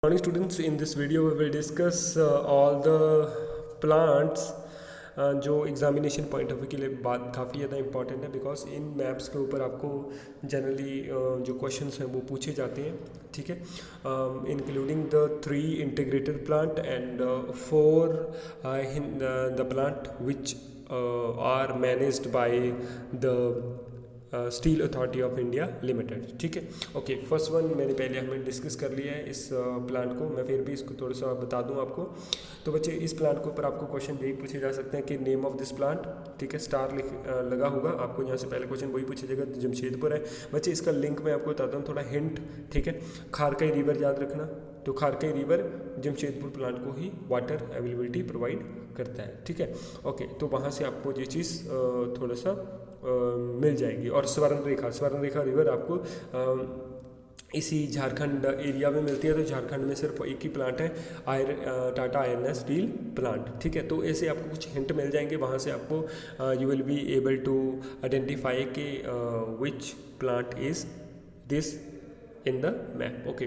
Morning students, in this video we will discuss all the plants जो examination point of view के लिए बात काफ़ी ज़्यादा इंपॉर्टेंट है बिकॉज इन मैप्स के ऊपर आपको जनरली जो क्वेश्चंस हैं वो पूछे जाते हैं, ठीक है, including the 3 integrated plant and 4 the plant which are managed by the steel authority of India limited, ठीक है। ओके, फर्स्ट वन मैंने पहले हमें डिस्कस कर लिया है इस प्लांट को, मैं फिर भी इसको थोड़ा सा बता दूं आपको। तो बच्चे इस प्लांट के ऊपर आपको क्वेश्चन यही पूछे जा सकते हैं कि नेम ऑफ दिस प्लांट, ठीक है, स्टार लगा होगा आपको, यहाँ से पहले क्वेश्चन वही पूछा जाएगा, जमशेदपुर है बच्चे। इसका लिंक मैं आपको बताता हूँ, थोड़ा हिंट, ठीक है। खारकई रिवर याद रखना, तो खारकई रिवर जमशेदपुर प्लांट को ही वाटर अवेलेबिलिटी प्रोवाइड करता है, ठीक है। ओके, तो वहाँ से आपको ये चीज़ थोड़ा सा मिल जाएगी। और स्वर्ण रेखा रिवर आपको इसी झारखंड एरिया में मिलती है, तो झारखंड में सिर्फ एक ही प्लांट है, Tata iron and steel plant, ठीक है। तो ऐसे आपको कुछ हिंट मिल जाएंगे, वहाँ से आपको you will be able to identify कि which plant is this in the map. Okay,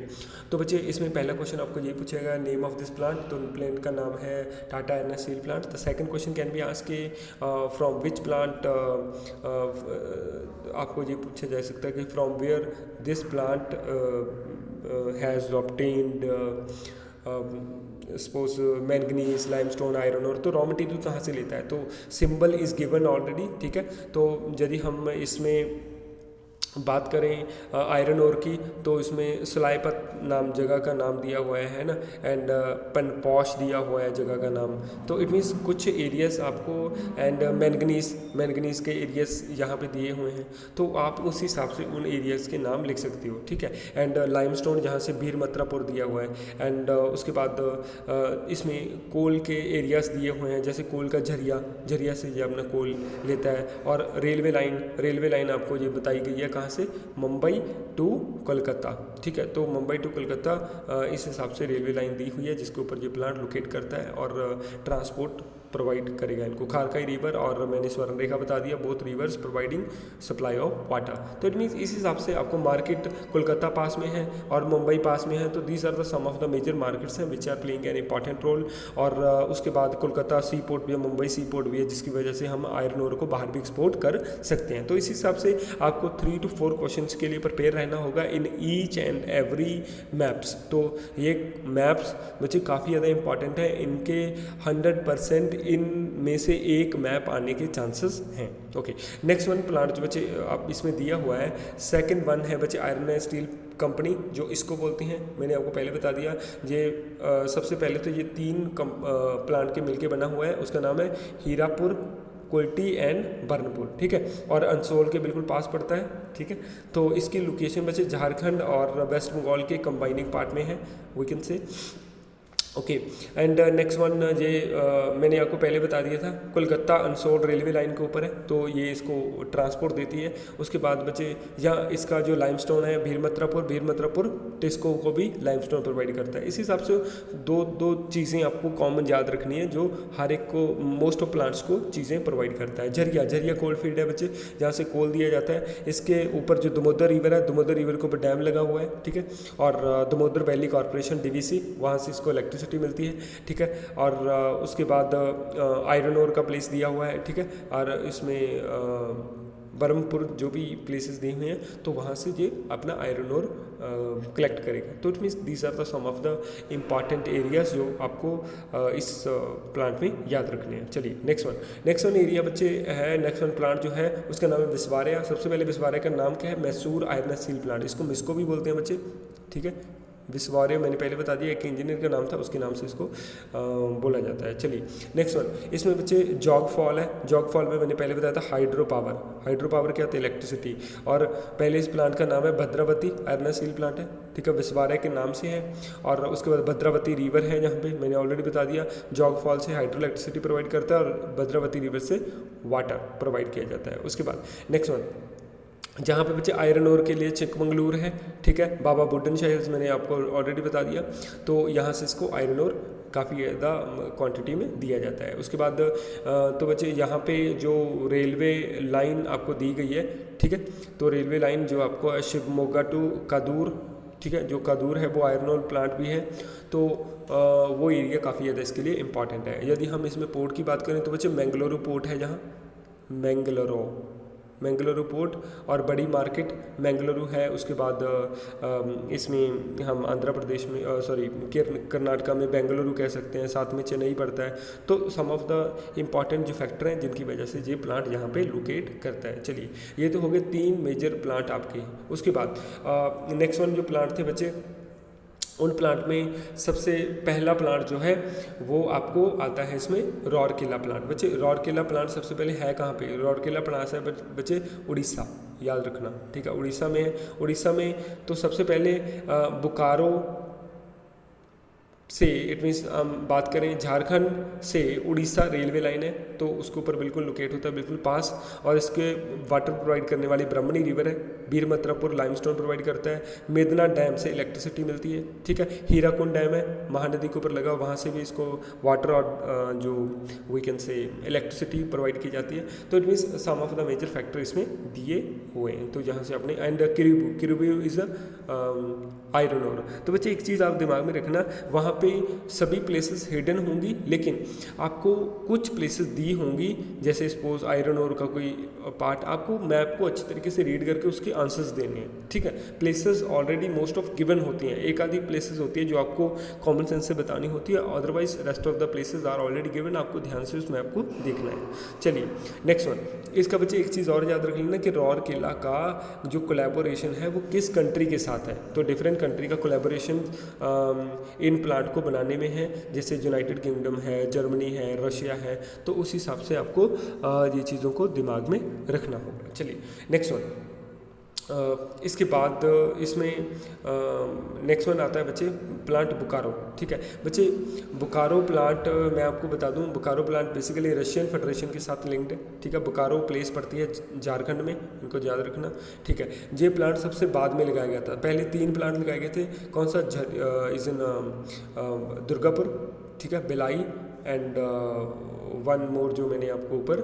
तो बच्चे इसमें पहला क्वेश्चन आपको ये पूछेगा नेम ऑफ दिस प्लांट, तो प्लांट का नाम है Tata iron steel plant. The second question can be asked के फ्रॉम विच प्लांट, आपको ये पूछा जा सकता है कि from where this plant has obtained suppose manganese, limestone, iron और, तो रॉ मटेरियल कहाँ से लेता है, तो सिंबल इज़ गिवन ऑलरेडी, ठीक है। तो यदि हम इसमें बात करें आयरन ओर की, तो इसमें सलाईपत नाम जगह का नाम दिया हुआ है ना, एंड पनपॉश दिया हुआ है जगह का नाम, तो इट मीन्स कुछ एरियाज आपको, एंड मैंगनीज के एरियाज यहाँ पे दिए हुए हैं, तो आप उस हिसाब से उन एरियाज के नाम लिख सकती हो, ठीक है। एंड लाइमस्टोन जहाँ से भीर मत्रापुर दिया हुआ है, एंड उसके बाद इसमें कोल के एरियाज दिए हुए हैं, जैसे कोल का झरिया से ये अपना कोल लेता है। और रेलवे लाइन आपको ये बताई गई है से मुंबई टू कोलकाता, ठीक है। तो मुंबई टू कोलकाता इस हिसाब से रेलवे लाइन दी हुई है जिसके ऊपर ये प्लांट लोकेट करता है और ट्रांसपोर्ट प्रोवाइड करेगा इनको। खारकई रिवर और मैंने स्वर्ण रेखा बता दिया, both reverse providing supply of water. तो इट मीन्स इस हिसाब से आपको मार्केट कोलकाता पास में है और मुंबई पास में है, तो these are the some of the major markets हैं which are playing an important role. और उसके बाद कोलकाता सी पोर्ट भी है, मुंबई सी पोर्ट भी है, जिसकी वजह से हम आयरन ओर को बाहर भी एक्सपोर्ट कर सकते हैं। तो इस हिसाब से आपको 3 to 4 क्वेश्चन के लिए प्रिपेयर रहना होगा in each and every maps. तो ये मैप्स बच्चे काफ़ी ज़्यादा इंपॉर्टेंट है, इनके 100% इन में से एक मैप आने के चांसेस हैं। ओके, नेक्स्ट वन प्लांट जो बच्चे आप इसमें दिया हुआ है, सेकंड वन है बच्चे आयरन एंड स्टील कंपनी, जो इसको बोलती हैं, मैंने आपको पहले बता दिया। ये सबसे पहले तो ये 3 प्लांट के मिलके बना हुआ है, उसका नाम है हीरापुर, कुल्टी एंड बर्नपुर, ठीक है, और अंसोल के बिल्कुल पास पड़ता है, ठीक है। तो इसकी लोकेशन बच्चे झारखंड और वेस्ट बंगाल के कंबाइनिंग पार्ट में है, we can say. Okay, and next one ये मैंने आपको पहले बता दिया था, कोलकाता अंसोल रेलवे लाइन के ऊपर है, तो ये इसको ट्रांसपोर्ट देती है। उसके बाद बच्चे यहाँ इसका जो लाइमस्टोन है भीरमत्रापुर टिस्को को भी लाइमस्टोन प्रोवाइड करता है। इस हिसाब से दो चीज़ें आपको कॉमन याद रखनी है जो हर एक को, मोस्ट ऑफ प्लांट्स को चीज़ें प्रोवाइड करता है। झरिया कोल फील्ड है बच्चे, जहाँ से कोल दिया जाता है। इसके ऊपर जो दामोदर रिवर है, दामोदर रिवर के ऊपर डैम लगा हुआ है, ठीक है, और दामोदर वैली कॉर्पोरेशन DVC, वहाँ से इसको इलेक्ट्रिसिटी मिलती है, ठीक है। और उसके बाद आयरन ओर का प्लेस दिया हुआ है, ठीक है, और इसमें बरहमपुर जो भी प्लेसेस दिए हुए हैं, तो वहाँ से ये अपना आयरन ओर कलेक्ट करेगा। तो it means these are the some of the important areas जो आपको इस प्लांट में याद रखने हैं। चलिए नेक्स्ट वन एरिया बच्चे है, नेक्स्ट वन प्लांट जो है उसका नाम है विस्वारिया। सबसे पहले विस्वारिया का नाम क्या है, मैसूर आयरन स्टील प्लांट, इसको मिस्को भी बोलते हैं बच्चे, ठीक है। विस्वारिया मैंने पहले बता दिया, एक इंजीनियर का नाम था, उसके नाम से इसको बोला जाता है। चलिए नेक्स्ट वन, इसमें बच्चे जॉग फॉल है। जॉग फॉल में मैंने पहले बताया था हाइड्रो पावर क्या होता है, इलेक्ट्रिसिटी। और पहले इस प्लांट का नाम है भद्रावती आयरन स्टील प्लांट है, ठीक है, विस्वारिया के नाम से है। और उसके बाद भद्रावती रिवर है, जहाँ पे मैंने ऑलरेडी बता दिया, जॉग फॉल से हाइड्रो इलेक्ट्रिसिटी प्रोवाइड करता है और भद्रावती रिवर से वाटर प्रोवाइड किया जाता है। उसके बाद नेक्स्ट वन, जहाँ पे बच्चे आयरन ओर के लिए चिकमंगलूर है, ठीक है, बाबा बुड्डन शहर मैंने आपको ऑलरेडी बता दिया, तो यहाँ से इसको आयरन ओर काफ़ी ज़्यादा क्वांटिटी में दिया जाता है। उसके बाद तो बच्चे यहाँ पे जो रेलवे लाइन आपको दी गई है, ठीक है, तो रेलवे लाइन जो आपको शिवमोगा टू कादूर, ठीक है। जो कादूर है वो आयरन ओर प्लांट भी है, तो वो एरिया काफ़ी ज़्यादा इसके लिए इम्पॉर्टेंट है। यदि हम इसमें पोर्ट की बात करें तो बच्चे मैंगलोरू पोर्ट है, जहाँ मैंगलोरू पोर्ट और बड़ी मार्केट मैंगलोरू है। उसके बाद इसमें हम आंध्र प्रदेश में कर्नाटका में बेंगलुरु कह सकते हैं, साथ में चेन्नई पड़ता है। तो सम ऑफ द इम्पॉर्टेंट जो फैक्टर हैं जिनकी वजह से ये प्लांट यहाँ पे लोकेट करता है। चलिए, ये तो हो गए 3 मेजर प्लांट आपके। उसके बाद नेक्स्ट वन जो प्लांट थे बच्चे, उन प्लांट में सबसे पहला प्लांट जो है वो आपको आता है इसमें रौरकेला प्लांट। बच्चे रौरकेला प्लांट सबसे पहले है कहाँ पे? रौरकेला प्लांट है बच्चे उड़ीसा, याद रखना, ठीक है। उड़ीसा में है। उड़ीसा में तो सबसे पहले बोकारो से, इट मीन्स हम बात करें झारखंड से उड़ीसा रेलवे लाइन है, तो उसके ऊपर बिल्कुल लोकेट होता है, बिल्कुल पास। और इसके वाटर प्रोवाइड करने वाली ब्राह्मणी रिवर है। वीरमद्रापुर लाइमस्टोन प्रोवाइड करता है। मेदना डैम से इलेक्ट्रिसिटी मिलती है, ठीक है। हीराकुंड डैम है महानदी के ऊपर लगा, वहाँ से भी इसको वाटर और जो we can say electricity provide की जाती है। तो it means some of the major factor इसमें दिए हुए हैं। तो जहाँ से आपने and Kiriburu is iron ore. तो बच्चे एक चीज़ आप दिमाग में रखना, वहाँ पे सभी प्लेसेस हिडन होंगी, लेकिन आपको कुछ प्लेसेस दी होंगी, जैसे सपोज आयरन ओर का कोई पार्ट, आपको मैप को अच्छी तरीके से रीड करके उसके आंसर्स देने हैं, ठीक है। Places already most of given होती हैं, एक आधी प्लेसेस होती है जो आपको कॉमन सेंस से बतानी होती है, otherwise rest of the places are already given. आपको ध्यान से उस मैप को देखना है। चलिए नेक्स्ट वन, इसका बच्चे एक चीज़ और याद रख लेना कि रौरकेला का जो कोलैबोरेशन है वो किस कंट्री के साथ है। तो डिफरेंट कंट्री का कोलैबोरेशन इन प्लांट को बनाने में है, जैसे यूनाइटेड किंगडम है, जर्मनी है, रशिया है। तो उस हिसाब से आपको ये चीज़ों को दिमाग में रखना होगा। चलिए नेक्स्ट वन, इसके बाद इसमें नेक्स्ट वन आता है बच्चे प्लांट बोकारो, ठीक है। बच्चे बोकारो प्लांट मैं आपको बता दूं, Bokaro plant basically Russian federation के साथ लिंक्ड है, ठीक है। बोकारो प्लेस पड़ती है झारखंड में, इनको याद रखना, ठीक है। ये प्लांट सबसे बाद में लगाया गया था, पहले 3 प्लांट लगाए गए थे। कौन सा? इज इन दुर्गापुर, ठीक है, भिलाई एंड वन मोर जो मैंने आपको ऊपर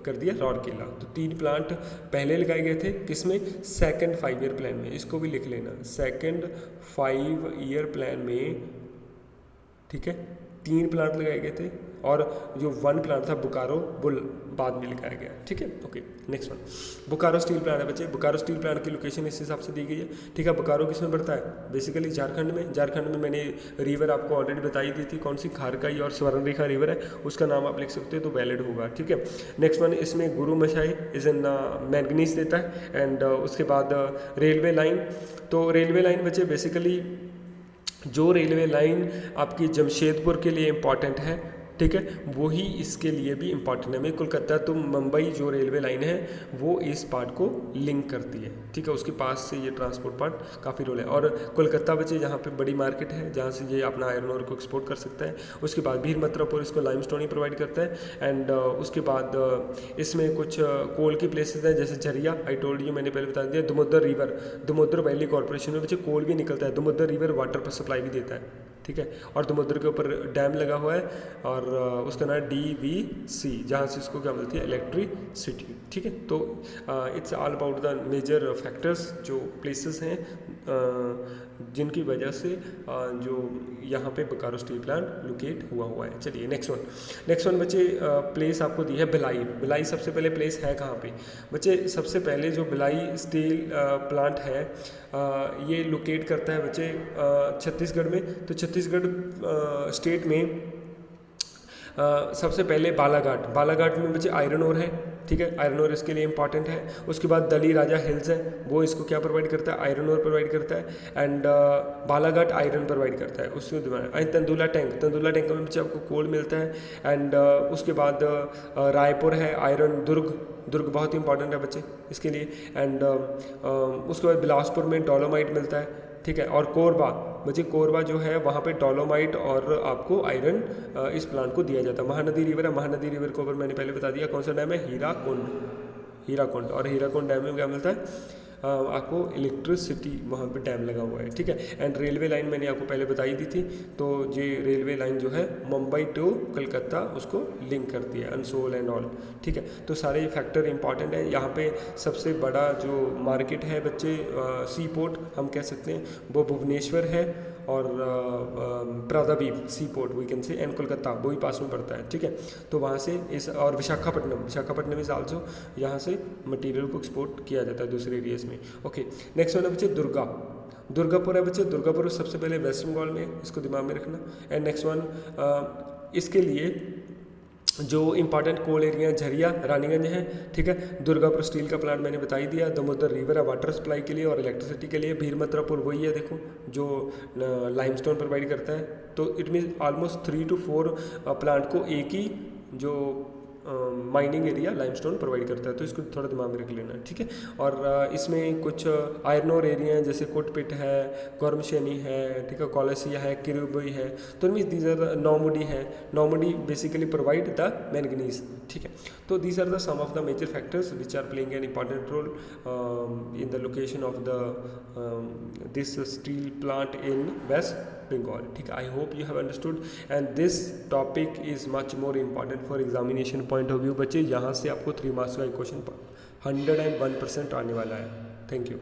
कर दिया रौरकेला। तो 3 प्लांट पहले लगाए गए थे, किसमें? सेकंड 5 ईयर प्लान में। इसको भी लिख लेना, सेकंड 5 ईयर प्लान में, ठीक है। 3 प्लांट लगाए गए थे और जो 1 प्लांट था बोकारो वो बाद में लगाया गया, ठीक है। Okay next one, Bokaro steel plant है बच्चे। बोकारो स्टील प्लांट की लोकेशन इस हिसाब से दी गई है, ठीक है। बोकारो किसमें पड़ता है? बेसिकली झारखंड में। झारखंड में मैंने रिवर आपको ऑलरेडी बताई दी थी, कौन सी? खारकाई और स्वर्णरेखा रिवर है, उसका नाम आप लिख सकते हो तो वैलिड होगा, ठीक है। नेक्स्ट वन, इसमें गुरु मशाई इज इन मैंगनीज देता है। एंड उसके बाद रेलवे लाइन, तो रेलवे लाइन बच्चे बेसिकली जो रेलवे लाइन आपकी जमशेदपुर के लिए इम्पॉर्टेंट है, ठीक है, वही इसके लिए भी इम्पॉर्टेंट है। मैं कोलकाता तो मुंबई जो रेलवे लाइन है वो इस पार्ट को लिंक करती है, ठीक है। उसके पास से ये ट्रांसपोर्ट पार्ट काफ़ी रोल है। और कोलकाता बच्चे जहाँ पे बड़ी मार्केट है, जहाँ से ये अपना आयरन ओर को एक्सपोर्ट कर सकता है। उसके बाद वीरमद्रापुर इसको लाइमस्टोन ही प्रोवाइड करता है। एंड उसके बाद इसमें कुछ कोल की प्लेसेस हैं, जैसे झरिया, आई टोल्ड यू, मैंने पहले बता दिया। Damodar river, Damodar valley corporation में बच्चे कोल भी निकलता है। दामोदर रिवर वाटर पर सप्लाई भी देता है, ठीक है। और दामोदर के ऊपर डैम लगा हुआ है और उसका नाम है DVC, जहाँ से इसको क्या मिलती है? इलेक्ट्रिसिटी, ठीक है। तो it's all about the major factors, जो प्लेसेस हैं जिनकी वजह से जो यहाँ पे बोकारो स्टील प्लांट लोकेट हुआ है। चलिए नेक्स्ट वन बच्चे, प्लेस आपको दी है भिलाई। भिलाई सबसे पहले प्लेस है कहाँ पे बच्चे? सबसे पहले जो भिलाई स्टील प्लांट है ये लोकेट करता है बच्चे छत्तीसगढ़ में। तो छत्तीसगढ़ स्टेट में सबसे पहले बालाघाट में बच्चे आयरन ओर है, ठीक है। आयरन ओर इसके लिए इंपॉर्टेंट है। उसके बाद दली राजा हिल्स है, वो इसको क्या प्रोवाइड करता है? आयरन ओर प्रोवाइड करता है। एंड बालाघाट आयरन प्रोवाइड करता है। उसके बाद तंदुला टैंक में बच्चे आपको कोल मिलता है। एंड उसके बाद रायपुर है, आयरन दुर्ग बहुत ही इंपॉर्टेंट है बच्चे इसके लिए। एंड उसके बाद बिलासपुर में डोलोमाइट मिलता है, ठीक है। और कोरबा बच्चे, कोरबा जो है वहाँ पे डोलोमाइट और आपको आयरन इस प्लांट को दिया जाता है। महानदी रिवर है, महानदी रिवर को मैंने पहले बता दिया, कौन सा डैम है? हीराकुंड। और हीराकुंड डैम में क्या मिलता है? आपको इलेक्ट्रिसिटी वहाँ पे डैम लगा हुआ है, ठीक है। एंड रेलवे लाइन मैंने आपको पहले बताई दी थी, तो ये रेलवे लाइन जो है मुंबई टू कलकत्ता उसको लिंक करती है, अनसोल एंड ऑल, ठीक है। तो सारे फैक्टर इंपॉर्टेंट है। यहाँ पे सबसे बड़ा जो मार्केट है बच्चे, सी पोर्ट हम कह सकते हैं, वो भुवनेश्वर है, और Paradip sea port we can say, and Kolkata वो ही पास में पड़ता है, ठीक है। तो वहाँ से इस, और विशाखापट्टनम इज आल्सो, यहाँ से मटेरियल को एक्सपोर्ट किया जाता है दूसरे एरियाज में। ओके, नेक्स्ट वन है बच्चे दुर्गापुर है बच्चे। दुर्गापुर सबसे पहले वेस्ट बंगाल में, इसको दिमाग में रखना। एंड नेक्स्ट वन, इसके लिए जो इंपॉर्टेंट कोल एरिया झरिया रानीगंज है, ठीक है। दुर्गापुर स्टील का प्लांट मैंने बता ही दिया। दामोदर रिवर है वाटर सप्लाई के लिए और इलेक्ट्रिसिटी के लिए। भीरमत्रापुर वही है देखो, जो लाइमस्टोन प्रोवाइड करता है। तो it mean almost 3 to 4 plant को एक ही जो माइनिंग एरिया लाइमस्टोन प्रोवाइड करता है, तो इसको थोड़ा दिमाग में रख लेना, ठीक है। और इसमें कुछ आयरन ओर एरिया हैं, जैसे कोटपिट है, गौरमशेनी है, ठीक है, कोलेसिया है, किरुबई है। तो मीन्स दीज आर नौमुडी है। Noamundi basically provide the manganese, ठीक है। तो these are the some of the major factors which are playing an important role in the location of the this steel plant in west Bengal, ठीक है। I hope you have understood and this topic is much more important for examination point of view. बच्चे यहाँ से आपको 3 marks का question 101% आने वाला है। Thank you.